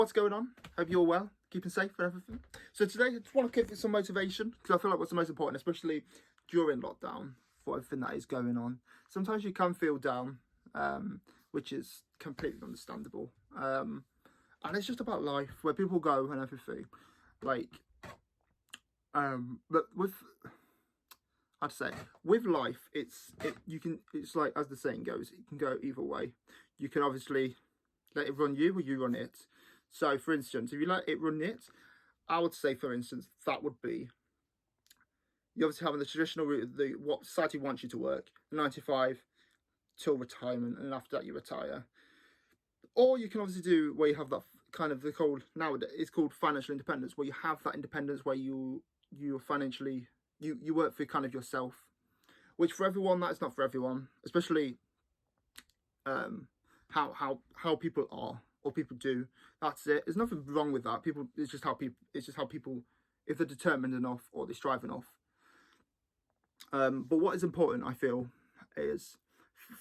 What's going on? Hope you're all well, keeping safe and everything. So today I just want to give you some motivation, because I feel like what's the most important, especially during lockdown, for everything that is going on. Sometimes you can feel down, which is completely understandable. And it's just about life, where people go and everything. But I'd say with life, it's like, as the saying goes, it can go either way. You can obviously let it run you, or you run it. So, for instance, if you let it run it, I would say, for instance, that would be you obviously having the traditional route of what society wants you to work, 9 to 5 till retirement, and after that you retire. Or you can obviously do where you have that kind of nowadays it's called financial independence, where you have that independence where you're financially you work for kind of yourself, which for everyone that is not for everyone, especially how people are or people do. That's it. There's nothing wrong with that. It's just how people, if they're determined enough or they strive enough. But what is important, I feel, is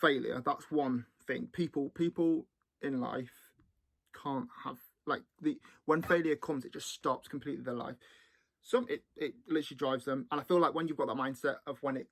failure. That's one thing. People in life can't have when failure comes, it just stops completely their life. It literally drives them, and I feel like when you've got that mindset of when it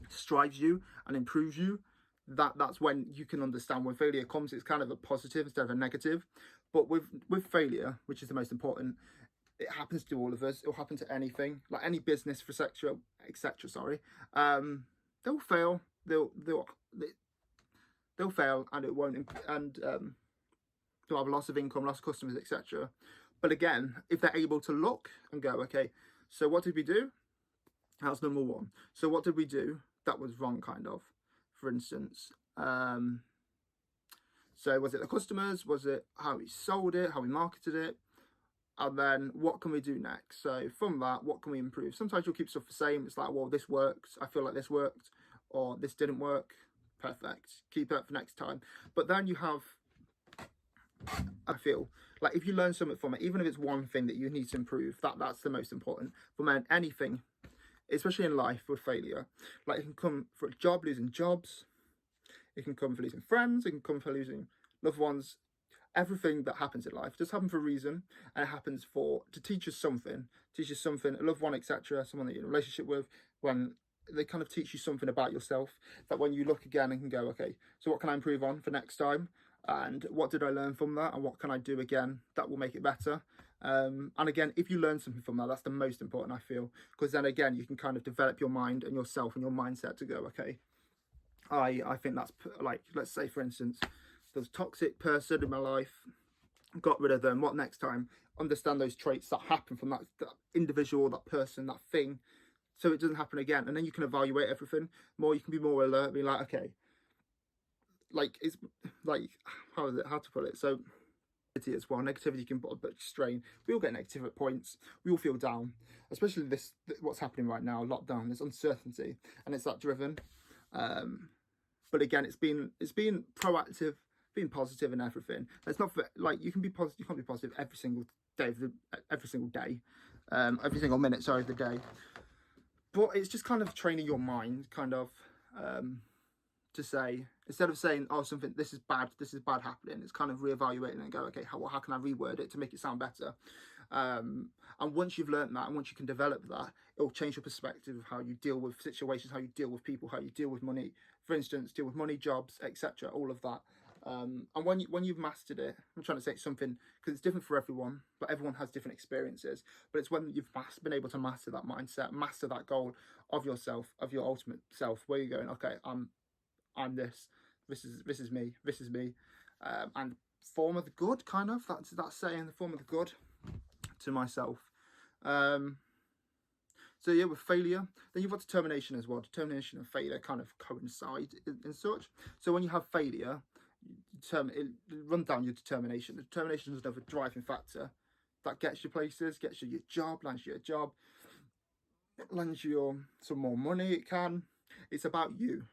strives you and improves you, that's when you can understand when failure comes, it's kind of a positive instead of a negative. But with failure, which is the most important, it happens to all of us. It'll happen to anything, like any business, for etc. Sorry, they'll fail. They'll fail, and it won't, and they'll have a loss of income, loss of customers, etc. But again, if they're able to look and go, okay, so what did we do? That's number one. So what did we do that was wrong, kind of? For instance, so was it the customers? Was it how we sold it? How we marketed it? And then what can we do next? So from that, what can we improve? Sometimes you'll keep stuff the same. It's like, well, this works. I feel like this worked, or this didn't work. Perfect. Keep it for next time. But then you have, I feel like if you learn something from it, even if it's one thing that you need to improve, that's the most important. For anything, especially in life with failure, like it can come for a job, losing jobs, it can come for losing friends, it can come for losing loved ones. Everything that happens in life does happen for a reason, and it happens to teach us something, a loved one, etc., someone that you're in a relationship with, when they kind of teach you something about yourself, that when you look again and can go, okay, so what can I improve on for next time? And what did I learn from that? And what can I do again that will make it better? And again, if you learn something from that, that's the most important, I feel, because then again, you can kind of develop your mind and yourself and your mindset to go, okay, I think that's, like, let's say, for instance, there's a toxic person in my life, got rid of them. What next time? Understand those traits that happen from that individual, that person, that thing, so it doesn't happen again. And then you can evaluate everything more. You can be more alert, be like, okay, like, it's like, how to put it? So as well, negativity can put a bit of strain. We all get negative at points. We all feel down, especially what's happening right now, lockdown. There's uncertainty, and it's that driven. But again, it's been proactive, being positive and everything. It's not like you can be positive. You can't be positive every single day every single minute, sorry, of the day. But it's just kind of training your mind, kind of, to say, instead of saying, oh, this is bad happening, it's kind of reevaluating and go, okay, how can I reword it to make it sound better? And once you've learned that, and once you can develop that, it'll change your perspective of how you deal with situations, how you deal with people, how you deal with money, for instance, deal with money, jobs, etc., all of that. And when you've mastered it, I'm trying to say something, because it's different for everyone, but everyone has different experiences. But it's when you've been able to master that mindset, master that goal of yourself, of your ultimate self, where you're going, okay, I'm this is me, and form of the good, kind of, that's saying, the form of the good to myself. So yeah, with failure, then you've got determination as well. Determination and failure kind of coincide in such. So when you have failure, it runs down your determination. The determination is another driving factor that gets you places, gets you your job, lands you a job, lands you some more money. It's about you.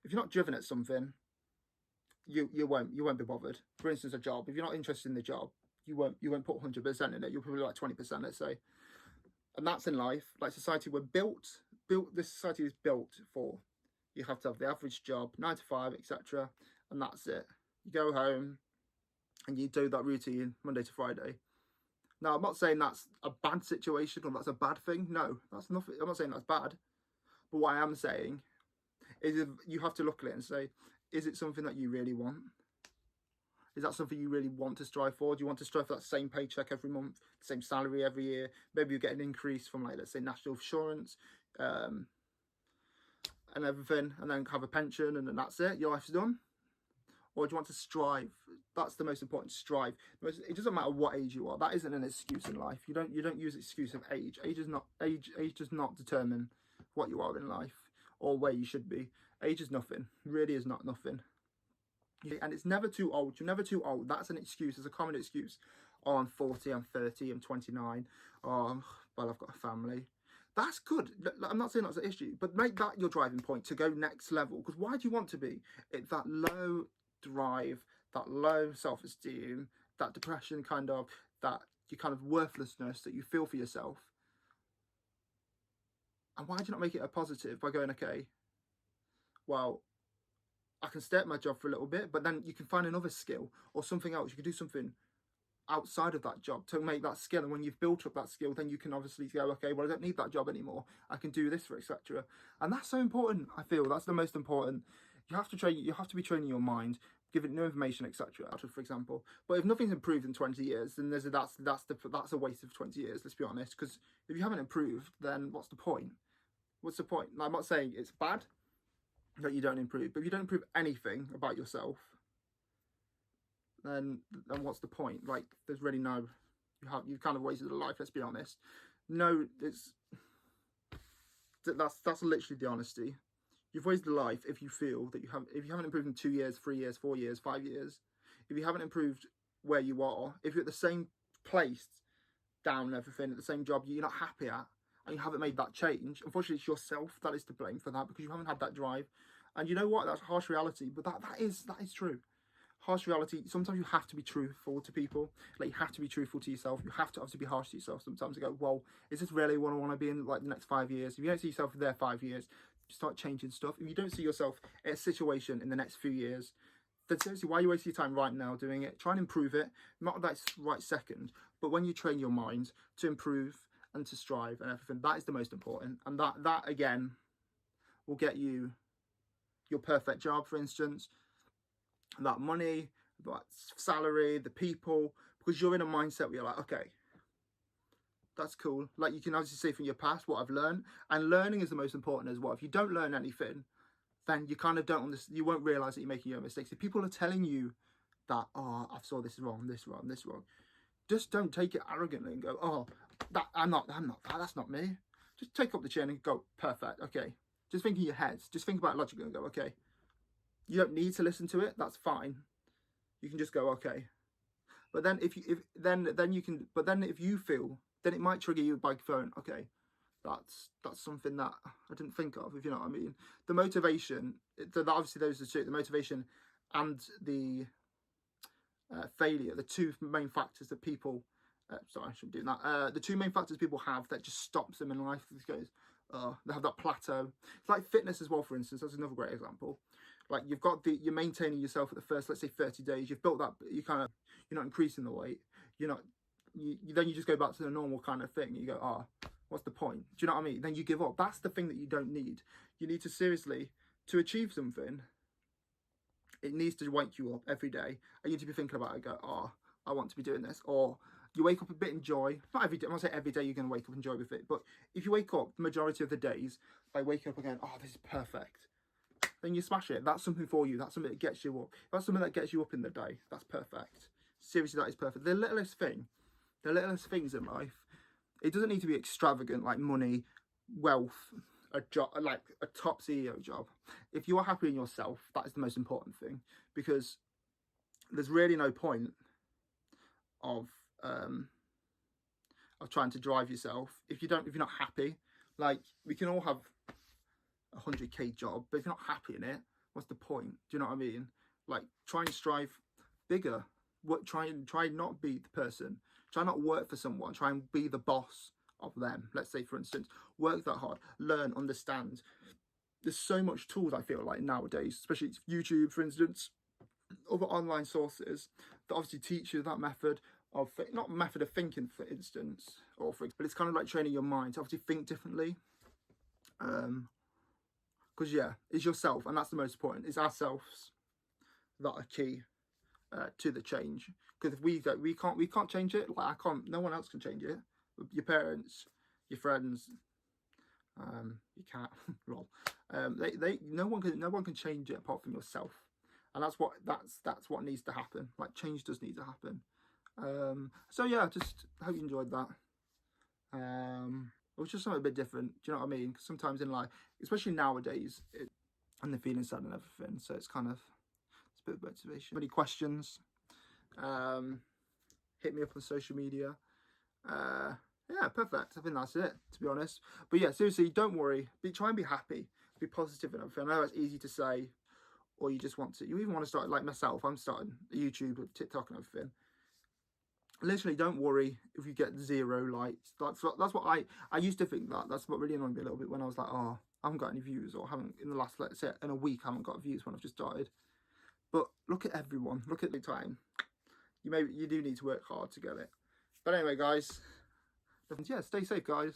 If you're not driven at something, you won't be bothered. For instance, a job. If you're not interested in the job, you won't put 100% in it. You'll probably like 20%, let's say. And that's in life. Like society, this society is built for, you have to have the average job, 9 to 5, etc. And that's it. You go home, and you do that routine Monday to Friday. Now, I'm not saying that's a bad situation or that's a bad thing. No, that's nothing. I'm not saying that's bad. But what I am saying is you have to look at it and say, is it something that you really want? Is that something you really want to strive for? Do you want to strive for that same paycheck every month, the same salary every year? Maybe you get an increase from, like, let's say, national insurance and everything, and then have a pension, and then that's it. Your life's done. Or do you want to strive? That's the most important. Strive. It doesn't matter what age you are. That isn't an excuse in life. You don't use the excuse of age. Age does not determine what you are in life or where you should be. Age is nothing. Really is not nothing. And it's never too old. You're never too old. That's an excuse. It's a common excuse. Oh, I'm 40, I'm 30, I'm 29. Oh, well, I've got a family. That's good. I'm not saying that's an issue, but make that your driving point to go next level. Because why do you want to be at that low drive, that low self-esteem, that depression kind of, that you kind of worthlessness that you feel for yourself? And why do you not make it a positive by going, okay, well, I can stay at my job for a little bit, but then you can find another skill or something else. You can do something outside of that job to make that skill. And when you've built up that skill, then you can obviously go, okay, well, I don't need that job anymore. I can do this, etc. And that's so important. I feel that's the most important. You have to train. You have to be training your mind, giving new information, etc. For example. But if nothing's improved in 20 years, then that's a waste of 20 years. Let's be honest. Because if you haven't improved, then what's the point? What's the point? Now, I'm not saying it's bad that you don't improve, but if you don't improve anything about yourself, then what's the point? Like, there's really no, you've kind of wasted a life. Let's be honest. No, that's literally the honesty. You've wasted a life if you feel that if you haven't improved in 2 years, 3 years, 4 years, 5 years, if you haven't improved where you are, if you're at the same place, down and everything, at the same job you're not happy at, and you haven't made that change, unfortunately it's yourself that is to blame for that, because you haven't had that drive. And you know what? That's harsh reality, but that is true. Harsh reality. Sometimes you have to be truthful to people. Like, you have to be truthful to yourself. You have to obviously be harsh to yourself sometimes and go, well, is this really what I want to be in, like, the next 5 years? If you don't see yourself there 5 years, you start changing stuff. If you don't see yourself in a situation in the next few years, then seriously, why are you wasting your time right now doing it? Try and improve it. Not that right second, but when you train your mind to improve and to strive and everything, that is the most important. And that again will get you your perfect job, for instance, that money, that salary, the people, because you're in a mindset where you're like, okay, that's cool. Like, you can obviously see from your past what I've learned, and learning is the most important as well. If you don't learn anything, then you kind of don't understand, you won't realize that you're making your mistakes. If people are telling you that, oh, I saw this wrong, this wrong, this wrong, just don't take it arrogantly and go, oh, I'm not that, that's not me. Just take up the chin and go, perfect, okay. Just think in your head, just think about it logically and go, okay. You don't need to listen to it, that's fine. You can just go, okay. But then if you feel, then it might trigger you by going, okay, that's something that I didn't think of, if you know what I mean. The motivation, obviously those are two, the motivation and the failure, the two main factors that people, sorry, I shouldn't do that. The two main factors people have that just stops them in life. This goes, they have that plateau. It's like fitness as well, for instance. That's another great example. Like, you're maintaining yourself at the first, let's say 30 days. You've built that, you're not increasing the weight. Then you just go back to the normal kind of thing. You go, oh, what's the point? Do you know what I mean? Then you give up. That's the thing that you don't need. You need to seriously, to achieve something, it needs to wake you up every day. And you need to be thinking about it and go, oh, I want to be doing this. Or you wake up a bit in joy. Not every day. I'm not saying every day you're going to wake up in joy with it. But if you wake up the majority of the days by waking up again, oh, this is perfect, then you smash it. That's something for you. That's something that gets you up. That's something that gets you up in the day. That's perfect. Seriously, that is perfect. The littlest things in life, it doesn't need to be extravagant, like money, wealth, a job, like a top CEO job. If you are happy in yourself, that is the most important thing, because there's really no point of trying to drive yourself if you're not happy. Like, we can all have a 100k job, but if you're not happy in it, what's the point? Do you know what I mean? Like, try and strive bigger. Try not be the person. Try not work for someone. Try and be the boss of them. Let's say, for instance, work that hard, learn, understand. There's so much tools, I feel like, nowadays, especially YouTube, for instance. other online sources that obviously teach you that method of, not method of thinking, for instance, but it's kind of like training your mind to obviously think differently. Because yeah, it's yourself, and that's the most important. It's ourselves that are key to the change. Because if we can't change it. Like, I can't. No one else can change it. Your parents, your friends, your cat, lol. No one can change it apart from yourself, and that's what needs to happen. Like, change does need to happen. So yeah, just hope you enjoyed that. It was just something a bit different. Do you know what I mean? Because sometimes in life, especially nowadays, and they're feeling sad and everything, so it's kind of, it's a bit of motivation. Any questions? Hit me up on social media. Yeah, perfect. I think that's it, to be honest. But yeah, seriously, don't worry. Try and be happy. Be positive and everything. I know it's easy to say, or you just want to. You even want to start, like myself. I'm starting YouTube, TikTok, and everything. Literally, don't worry if you get 0 likes. That's what I used to think that. That's what really annoyed me a little bit when I was like, oh, I haven't got any views, or haven't in the last, let's say, in a week, I haven't got views when I've just started. But look at everyone. Look at the time. You do need to work hard to get it. But anyway, guys, yeah, stay safe, guys.